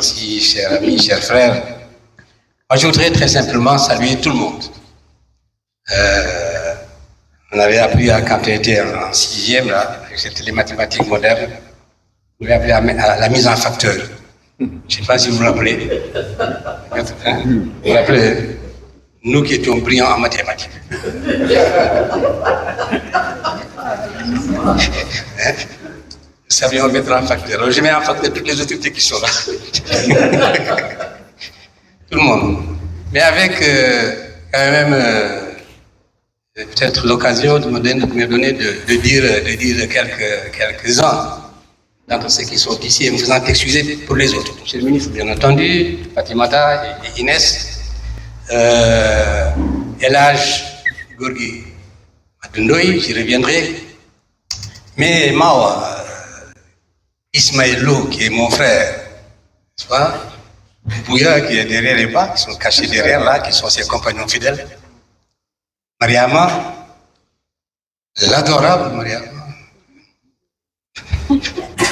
merci, chers amis, chers frères. Moi, je voudrais très simplement saluer tout le monde. On avait appris quand on était en sixième, là, c'était les mathématiques modernes, on avait appris à la mise en facteur. Je ne sais pas si vous vous rappelez. Hein? Vous vous rappelez, nous qui étions brillants en mathématiques. Hein? Nous savions mettre en facteur. Alors, je mets en facteur toutes les autorités qui sont là. Tout le monde. Mais avec quand même peut-être l'occasion de me donner de dire quelques-uns d'entre ceux qui sont ici et me faisant excuser pour les autres. Monsieur le ministre, bien entendu, Fatimata et Inès, Elhadj Gorgui Madundoy, j'y reviendrai. Mais Mawa, Ismaël Lo, qui est mon frère, n'est-ce pas? Bouya, qui est derrière les bas, qui sont cachés derrière là, qui sont ses compagnons fidèles. Mariama, l'adorable Mariama.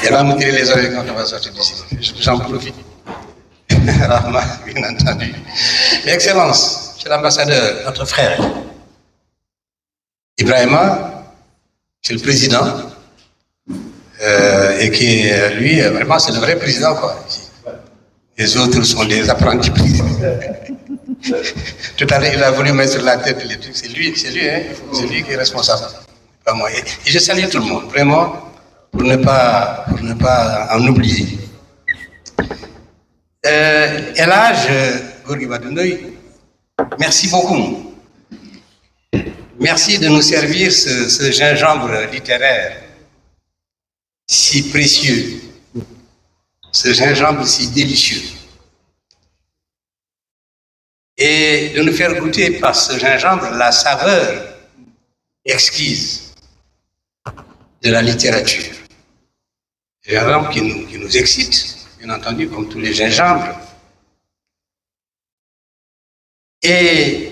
Elle va me tirer les oreilles quand on va sortir d'ici. J'en profite. Rahma, bien entendu. Excellence, monsieur l'ambassadeur, notre frère. Ibrahima, c'est le président. Et qui, lui, vraiment, c'est le vrai président, quoi. Les autres sont des apprentis présidents. Tout à l'heure, il a voulu mettre sur la tête les trucs. C'est lui, hein. C'est lui qui est responsable. Pas moi. Et je salue tout le monde, vraiment, pour ne pas en oublier. Elhadj Gorgui Madundoy, merci beaucoup. Merci de nous servir ce gingembre littéraire si précieux, ce gingembre si délicieux. Et de nous faire goûter par ce gingembre la saveur exquise de la littérature. C'est un gingembre qui nous excite, bien entendu, comme tous les gingembres. Et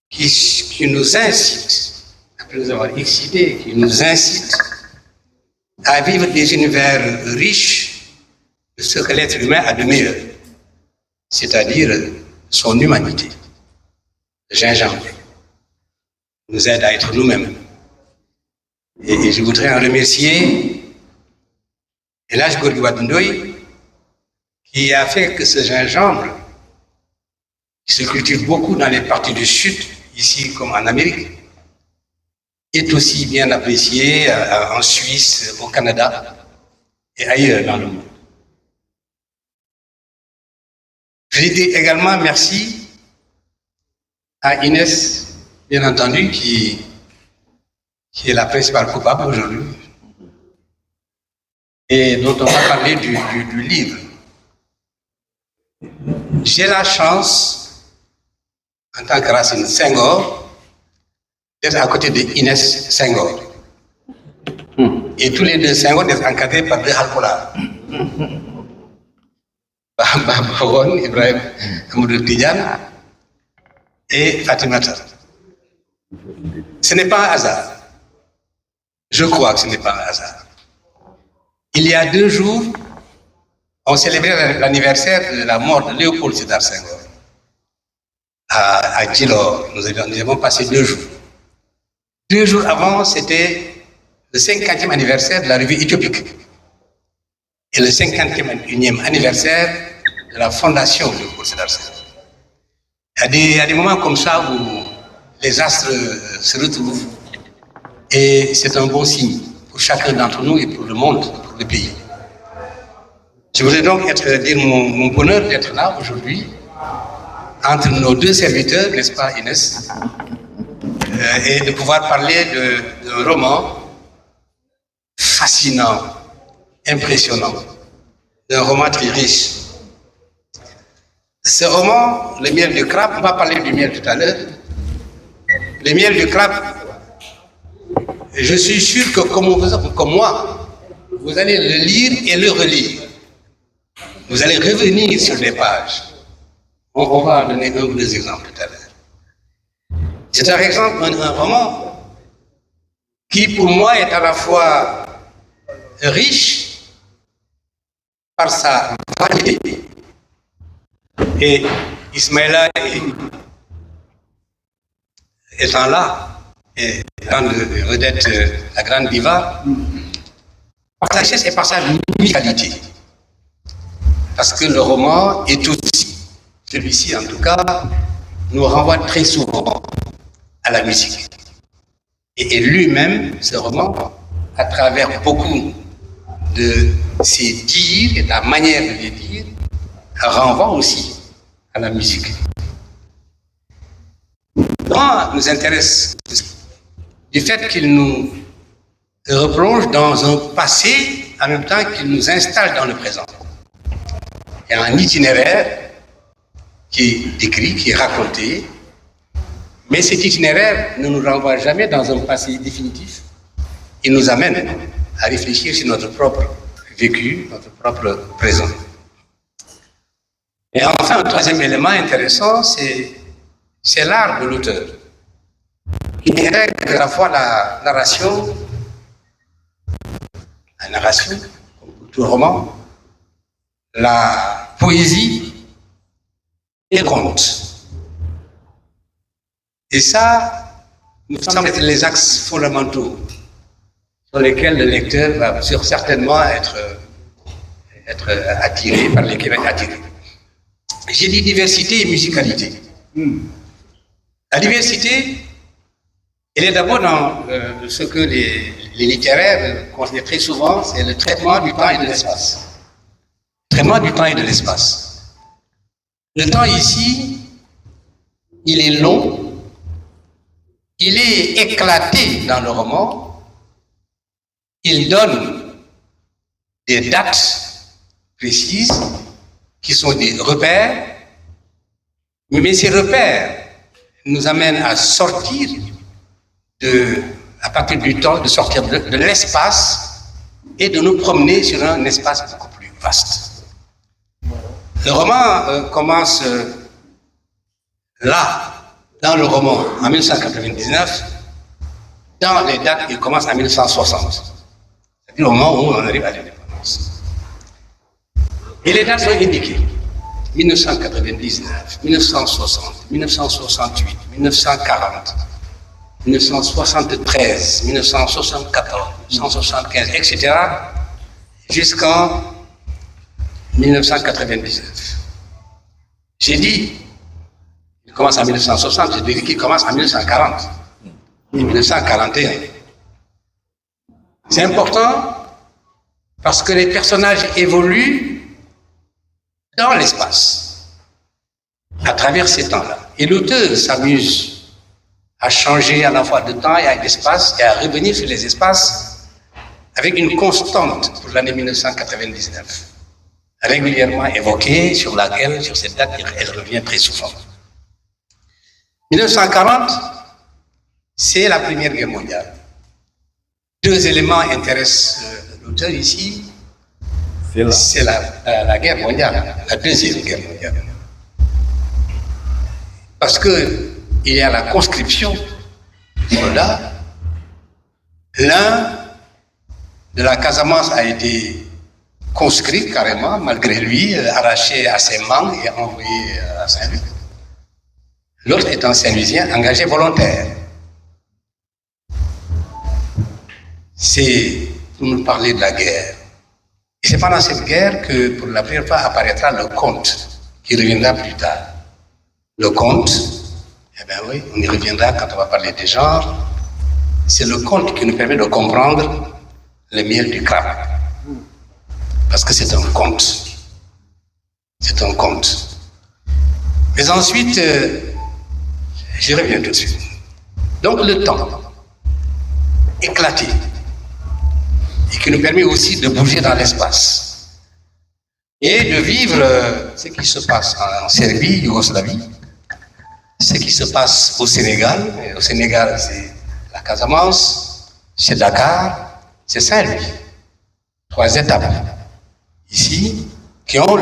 qui nous incite, après nous avoir excités, qui nous incite à vivre des univers riches de ce que l'être humain a de meilleur, c'est-à-dire son humanité. Le gingembre nous aide à être nous-mêmes. Et je voudrais en remercier Elhadj Gorgui Madundoy, qui a fait que ce gingembre, qui se cultive beaucoup dans les parties du Sud, ici comme en Amérique, est aussi bien apprécié en Suisse, au Canada et ailleurs dans le monde. Je dis également merci à Inès, bien entendu, qui est la principale coupable aujourd'hui, et dont on va parler du livre. J'ai la chance, en tant que Racine Senghor, d'être à côté de Inès Senghor. Et tous les deux Senghor d'être encadrés par deux Halpulaar. Babawon, Ibrahim Amadou Tidiane et Fatimata. Ce n'est pas un hasard. Je crois que ce n'est pas un hasard. Il y a 2 jours, on célébrait l'anniversaire de la mort de Léopold Sédar Senghor. À Djilor, nous avons passé 2 jours. 2 jours avant, c'était le 50e anniversaire de la revue éthiopique et le 51e anniversaire de la fondation de Léopold Sédar Senghor. Il y a des moments comme ça où les astres se retrouvent et c'est un bon signe pour chacun d'entre nous et pour le monde, pour le pays. Je voudrais donc dire mon bonheur d'être là aujourd'hui entre nos 2 serviteurs, n'est-ce pas Inès, et de pouvoir parler d'un roman fascinant, impressionnant, d'un roman très riche. Ce roman, Le miel du crabe, on va parler du miel tout à l'heure. Le miel du crabe, je suis sûr que comme moi, vous allez le lire et le relire. Vous allez revenir sur les pages. On va en donner 1 ou 2 exemples tout à l'heure. C'est par exemple un roman qui pour moi est à la fois riche par sa vanité. Et Ismaïla étant là, et grande vedette, la grande diva, par sa richesse et par sa musicalité. Parce que le roman est aussi, celui-ci en tout cas, nous renvoie très souvent à la musique. Et lui-même, ce roman, à travers beaucoup de ses dires et de la manière de les dire, renvoie aussi à la musique. Le roman nous intéresse du fait qu'il nous replonge dans un passé en même temps qu'il nous installe dans le présent. Il y a un itinéraire qui est décrit, qui est raconté, mais cet itinéraire ne nous renvoie jamais dans un passé définitif. Il nous amène à réfléchir sur notre propre vécu, notre propre présent. Et enfin, un troisième élément intéressant, c'est l'art de l'auteur. Il intègre à la fois la narration, comme tout roman, la poésie et le conte. Et ça nous semble être les axes fondamentaux sur lesquels le lecteur va certainement être attiré, par lesquels il va être attiré. J'ai dit diversité et musicalité. La diversité, elle est d'abord dans ce que les littéraires considèrent très souvent, c'est le traitement du temps et de l'espace. Le traitement du temps et de l'espace. Le temps ici, il est long, il est éclaté dans le roman, il donne des dates précises qui sont des repères, mais ces repères nous amènent à sortir à partir du temps, de sortir de l'espace et de nous promener sur un espace beaucoup plus vaste. Le roman commence là, dans le roman, en 1999, dans les dates, il commence en 1960. C'est-à-dire au moment où on arrive à l'indépendance. Et les dates sont indiquées. 1999, 1960, 1968, 1940, 1973, 1974, 1975, etc. jusqu'en 1999. J'ai dit, il commence en 1960, j'ai dit qu'il commence en 1940, 1941. C'est important parce que les personnages évoluent dans l'espace, à travers ces temps-là. Et l'auteur s'amuse à changer à la fois de temps et d'espace et à revenir sur les espaces avec une constante pour l'année 1999, régulièrement évoquée, sur cette date, elle revient très souvent. 1940, c'est la Première Guerre mondiale. Deux éléments intéressent l'auteur ici. C'est la guerre mondiale, la deuxième guerre mondiale. Parce qu'il y a la conscription des soldats. L'un de la Casamance a été conscrit carrément, malgré lui, arraché à ses mains et envoyé à Saint-Louis. L'autre étant Saint-Louisien, engagé volontaire. C'est pour nous parler de la guerre. Et c'est pendant cette guerre que, pour la première fois, apparaîtra le conte, qui reviendra plus tard. Le conte, eh bien oui, on y reviendra quand on va parler des genres. C'est le conte qui nous permet de comprendre le miel du crabe. Parce que c'est un conte. C'est un conte. Mais ensuite, j'y reviens tout de suite. Donc le temps, éclaté, et qui nous permet aussi de bouger dans l'espace et de vivre ce qui se passe en Serbie, Yougoslavie, ce qui se passe au Sénégal. Et au Sénégal, c'est la Casamance, c'est Dakar, c'est Saint-Louis. Trois étapes ici qui ont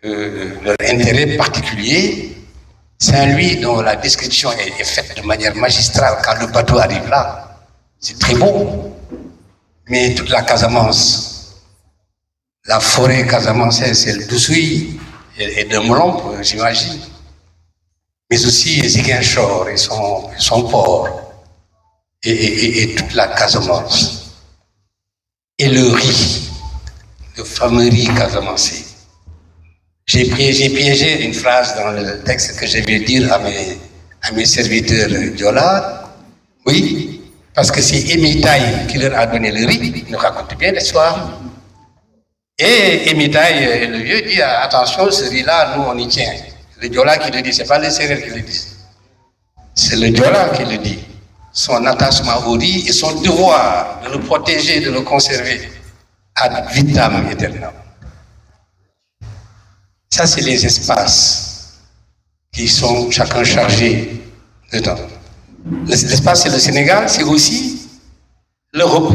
leur intérêt particulier. Saint-Louis, dont la description est faite de manière magistrale quand le bateau arrive là, c'est très beau. Mais toute la Casamance La forêt casamançaise, c'est le Doussoui et de Mlomp, j'imagine. Mais aussi Ziguinchor et son port. Et toute la Casamance. Et le riz, le fameux riz casamancé. J'ai piégé une phrase dans le texte que je vais dire à mes serviteurs Diola. Oui, parce que c'est Emitaï qui leur a donné le riz, il nous raconte bien l'histoire. Et Emitaï, le vieux, dit attention, ce riz-là, nous on y tient. Le Diola qui le dit, c'est pas les Sérères qui le disent. C'est le Diola qui le dit. Son attachement au riz et son devoir de le protéger, de le conserver ad vitam aeternam. Ça, c'est les espaces qui sont chacun chargés dedans. L'espace, c'est le Sénégal, c'est aussi l'Europe.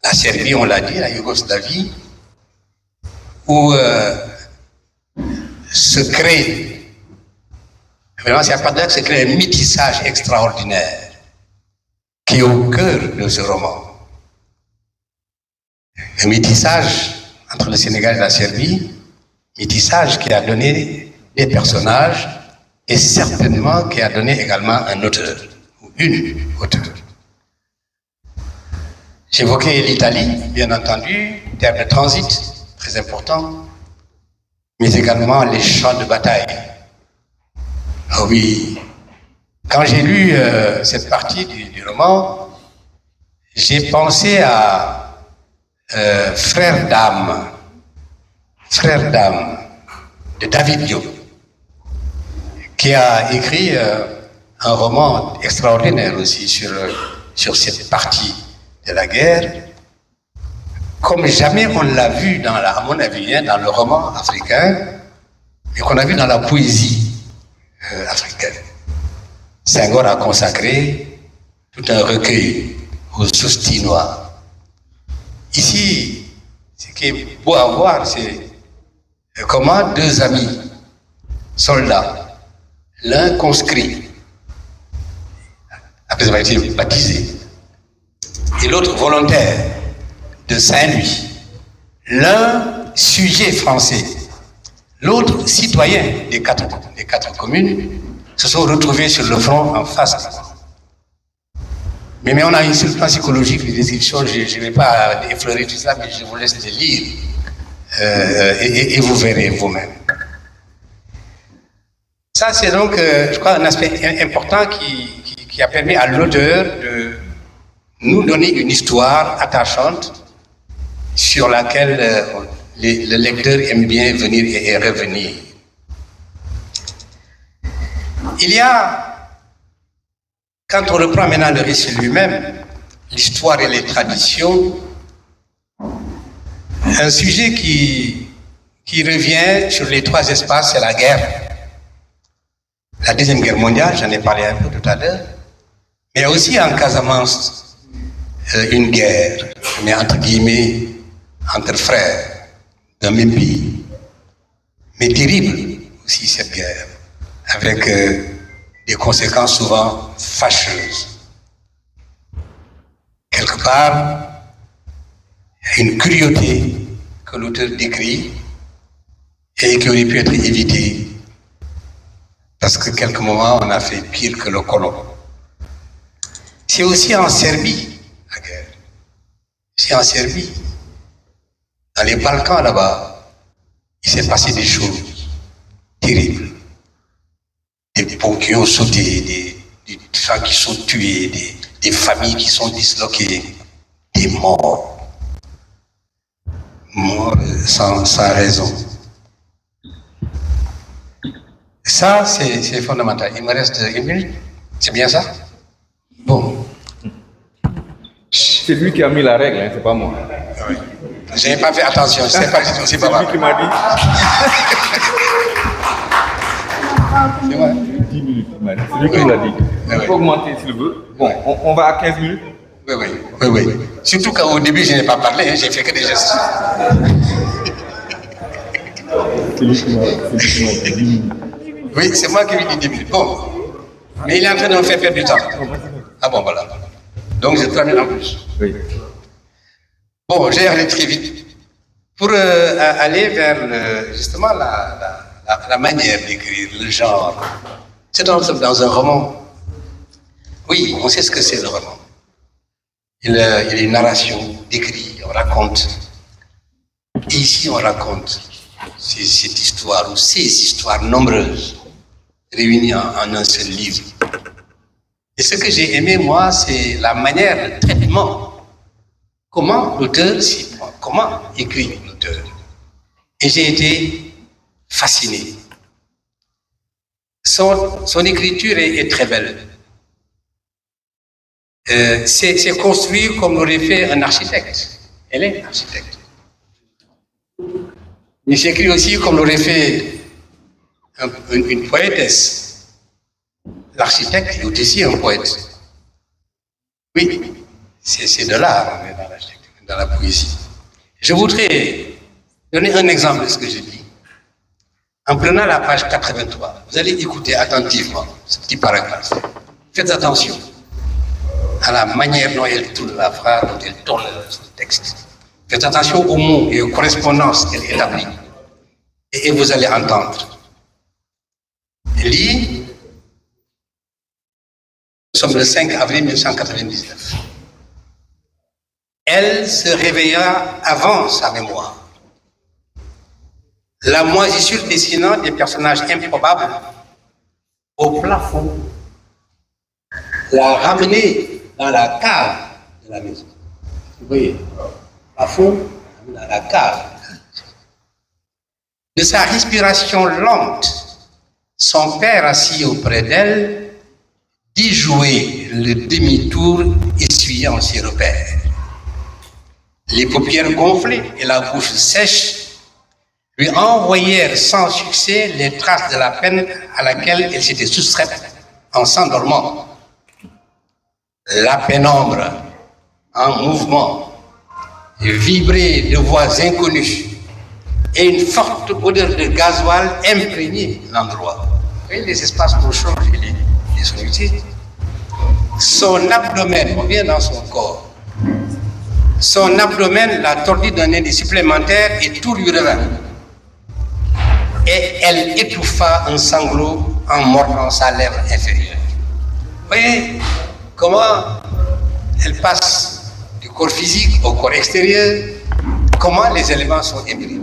La Serbie, on l'a dit, la Yougoslavie, où se crée, vraiment, c'est à partir de là que se crée un métissage extraordinaire qui est au cœur de ce roman. Un métissage entre le Sénégal et la Serbie, métissage qui a donné des personnages et certainement qui a donné également un auteur, ou une auteure. J'évoquais l'Italie, bien entendu, terre de transit, très important, mais également les champs de bataille. Ah oui, quand j'ai lu cette partie du roman, j'ai pensé à Frère d'âme de David Diop, qui a écrit un roman extraordinaire aussi sur cette partie de la guerre, comme jamais on l'a vu à mon avis, dans le roman africain, et qu'on a vu dans la poésie africaine. Senghor a consacré tout un recueil aux soustis noirs. Ici, ce qui est beau à voir, c'est comment deux amis, soldats, l'un conscrit, après avoir été baptisé, et l'autre volontaire de Saint-Louis, l'un sujet français, l'autre citoyen des quatre communes, se sont retrouvés sur le front en face. Mais on a une sur le plan psychologique, les descriptions, je ne vais pas effleurer tout ça, mais je vous laisse les lire et vous verrez vous-même. Ça, c'est donc, je crois, un aspect important qui a permis à l'auteur de nous donner une histoire attachante sur laquelle le lecteur aime bien venir et revenir. Il y a, quand on reprend maintenant le récit lui-même, l'histoire et les traditions, un sujet qui revient sur les trois espaces, c'est la guerre. La Deuxième Guerre mondiale, j'en ai parlé un peu tout à l'heure, mais aussi en Casamance, une guerre, mais entre guillemets, entre frères d'un même pays, mais terrible aussi cette guerre, avec des conséquences souvent fâcheuses. Quelque part, une cruauté que l'auteur décrit et qui aurait pu être évitée, parce que quelques moments on a fait pire que le colon. C'est aussi en Serbie, la guerre. C'est en Serbie. Dans les Balkans là-bas, il s'est passé des choses terribles. Des ponts qui ont sauté, des gens qui sont tués, des familles qui sont disloquées, des morts. Morts sans raison. Ça, c'est fondamental. Il me reste une minute. C'est bien ça? Bon. C'est lui qui a mis la règle, hein, c'est pas moi. Oui. Je n'ai pas fait attention, je sais pas du tout, c'est pas lui qui m'a dit. C'est vrai. 10 minutes, c'est lui qui me l'a dit. Il faut augmenter s'il veut. Bon, on va à 15 minutes. Oui. Surtout qu'au début, je n'ai pas parlé, hein, j'ai fait que des gestes. C'est lui qui m'a dit 10 minutes. Oui, c'est moi qui lui dis 10 minutes. Bon. Mais il est en train de me faire perdre du temps. Ah bon, voilà. Donc je termine en plus. Oui. Bon, j'ai allé très vite. pour aller vers justement la manière d'écrire, le genre. C'est dans un roman. Oui, on sait ce que c'est le roman. Il y a une narration décrit, on raconte. Et ici, on raconte cette histoire ou ces histoires nombreuses réunies en un seul livre. Et ce que j'ai aimé, moi, c'est la manière de traitement. Comment l'auteur s'y prend, comment écrit l'auteur. Et j'ai été fasciné. Son écriture est très belle. C'est construit comme l'aurait fait un architecte. Elle est architecte. Mais c'est écrit aussi comme l'aurait fait une poétesse. L'architecte est aussi un poète. Oui, c'est de l'art, on est dans l'architecture, dans la poésie. Je voudrais donner un exemple de ce que je dis. En prenant la page 83, vous allez écouter attentivement ce petit paragraphe. Faites attention à la manière dont elle tourne la phrase, dont elle tourne le texte. Faites attention aux mots et aux correspondances qu'elle établit. Et vous allez entendre. Lis. Nous sommes le 5 avril 1999. Elle se réveilla avant sa mémoire. La moisissure dessinant des personnages improbables au plafond l'a ramenée dans la cave de la maison. Vous voyez, plafond dans la cave. De sa respiration lente, son père assis auprès d'elle dit jouer le demi-tour essuyant ses repères. Les paupières gonflées et la bouche sèche lui envoyèrent sans succès les traces de la peine à laquelle elle s'était soustraite en s'endormant. La pénombre, en mouvement, vibrait de voix inconnues et une forte odeur de gasoil imprégnait l'endroit. Vous voyez les espaces pour changer les sonorités. Son abdomen, on vient dans son corps. Son abdomen l'a tordu d'un indice supplémentaire et tout lui revint. Et elle étouffa un sanglot en mordant sa lèvre inférieure. Vous voyez comment elle passe du corps physique au corps extérieur, comment les éléments sont imbriqués.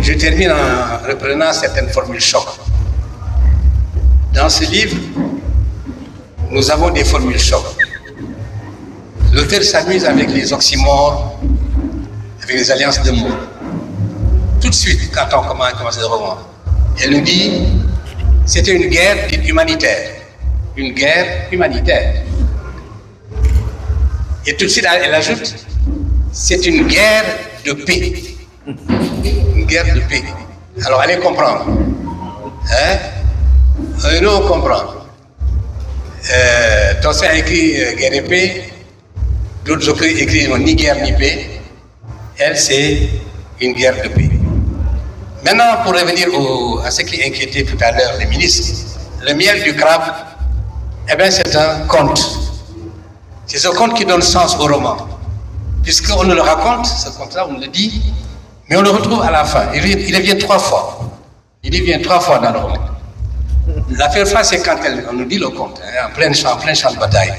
Je termine en reprenant certaines formules choc. Dans ce livre, nous avons des formules choc. L'auteur s'amuse avec les oxymores, avec les alliances de mots. Tout de suite, quand on commence le roman, elle nous dit c'était une guerre dite humanitaire. Une guerre humanitaire. Et tout de suite, elle ajoute c'est une guerre de paix. Une guerre de paix. Alors, allez comprendre. Hein? Nous, on comprend. Tolstoï a écrit guerre et paix. D'autres auteurs écrivent ni guerre ni paix. Elle, c'est une guerre de paix. Maintenant, pour revenir à ce qui inquiétait tout à l'heure les ministres, le miel du crabe, eh bien, c'est un conte. C'est ce conte qui donne sens au roman. Puisqu'on nous le raconte, ce conte-là, on le dit, mais on le retrouve à la fin. Il revient 3 fois. Il revient 3 fois dans le roman. La première fois, c'est quand on nous dit le conte, hein, en plein champ de bataille.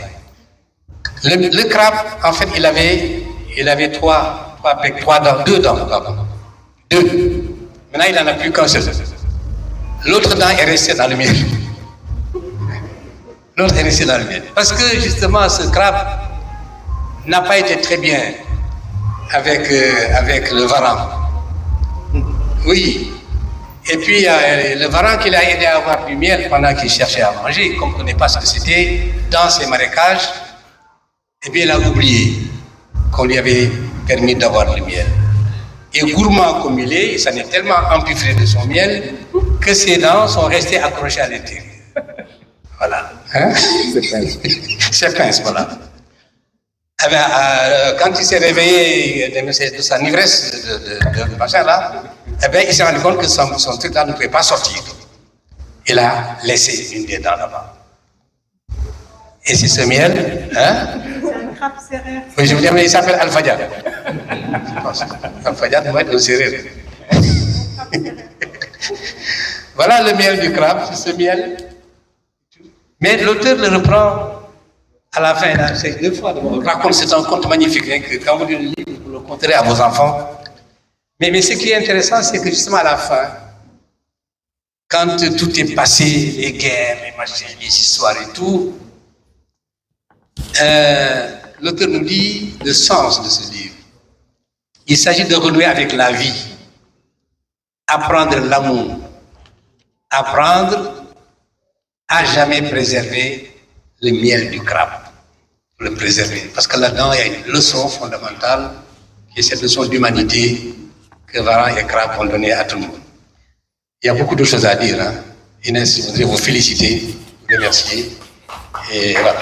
Le crabe, en fait, il avait 2 dents, 2 dents, pardon. 2. Maintenant, il n'en a plus qu'un seul. L'autre dent est restée dans le miel. L'autre est restée dans le miel. Parce que, justement, ce crabe n'a pas été très bien avec le varan. Oui. Et puis, le varan qui l'a aidé à avoir du miel pendant qu'il cherchait à manger, il ne comprenait pas ce que c'était dans ces marécages, et bien il a oublié qu'on lui avait permis d'avoir du miel. Et gourmand comme il est, il s'en est tellement empiffré de son miel que ses dents sont restées accrochées à l'intérieur. Voilà. Hein? C'est pince, voilà. Eh bien, quand il s'est réveillé de sa ivresse de machin là, eh bien, il s'est rendu compte que son truc là ne pouvait pas sortir. Il a laissé une des dents là-bas. Et c'est ce miel, hein? crabe sérère. Oui, je veux dire, mais il s'appelle Alpha Dia. Je pense. Alpha Dia doit être au sérère. Voilà le miel du crabe, c'est ce miel. Mais l'auteur le reprend à la fin, là, c'est 2 fois. Raconte, c'est un conte magnifique, hein, que quand vous lisez le livre, vous le conterez à vos enfants. Mais ce qui est intéressant, c'est que justement à la fin, quand tout est passé, les guerres, les machins, les histoires et tout, l'auteur nous dit le sens de ce livre. Il s'agit de renouer avec la vie, apprendre l'amour, apprendre à jamais préserver le miel du crabe, le préserver. Parce que là-dedans, il y a une leçon fondamentale, qui est cette leçon d'humanité que Varan et Crabe ont donnée à tout le monde. Il y a beaucoup de choses à dire. Hein. Inès, je voudrais vous féliciter, vous remercier. Et voilà.